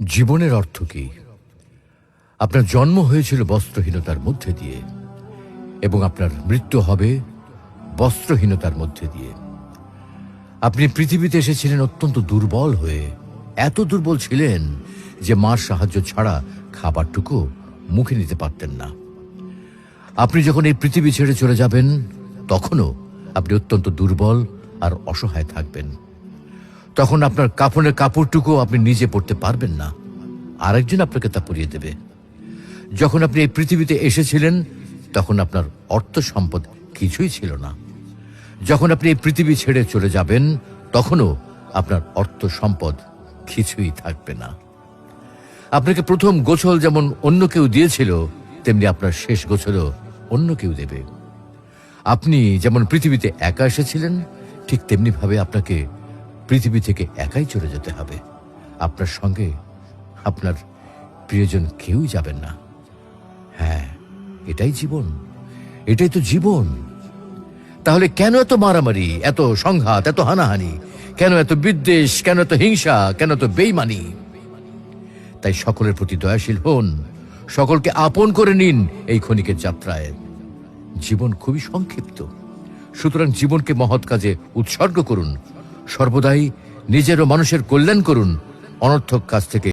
জীবনের অর্থ কি? আপনার জন্ম হয়েছিল বস্ত্রহীনতার মধ্যে দিয়ে এবং আপনার মৃত্যু হবে বস্ত্রহীনতার মধ্যে দিয়ে। আপনি পৃথিবীতে এসেছিলেন অত্যন্ত দুর্বল হয়ে, এত দুর্বল ছিলেন যে মার সাহায্য ছাড়া খাবারটুকু মুখে নিতে পারতেন না। আপনি যখন এই পৃথিবী ছেড়ে চলে যাবেন, তখনও আপনি অত্যন্ত দুর্বল আর অসহায় থাকবেন। তখন আপনার কাফনের কাপড়টুকু আপনি নিজে পরতে পারবেন না, আরেকজন আপনাকে তা পরিয়ে দেবে। যখন আপনি এই পৃথিবীতে এসেছিলেন, তখন আপনার অর্থ সম্পদ কিছুই ছিল না। যখন আপনি এই পৃথিবী ছেড়ে চলে যাবেন, তখনও আপনার অর্থ সম্পদ কিছুই থাকবে না। আপনাকে প্রথম গোছল যেমন অন্য কেউ দিয়েছিল, তেমনি আপনার শেষ গোছলও অন্য কেউ দেবে। আপনি যেমন পৃথিবীতে একা এসেছিলেন, ঠিক তেমনি ভাবে আপনাকে পৃথিবী থেকে একাই চলে যেতে হবে। আপনার সঙ্গে আপনার প্রিয়জন কেউই যাবেন না। হ্যাঁ, এটাই জীবন, এটাই তো জীবন। তাহলে কেন এত মারামারি, এত সংঘাত, এত হানাহানি? কেন এত বিদ্বেষ? কেন এত হিংসা? কেন এত বেইমানি? তাই সকলের প্রতি দয়াশীল হন, সকলকে আপন করে নিন এই ক্ষণিকের যাত্রায়। জীবন খুবই সংক্ষিপ্ত, সুতরাং জীবনকে মহৎ কাজে উৎসর্গ করুন। সর্বদাই নিজের ও মানুষের কল্যাণ করুন, অনর্থক কাজ থেকে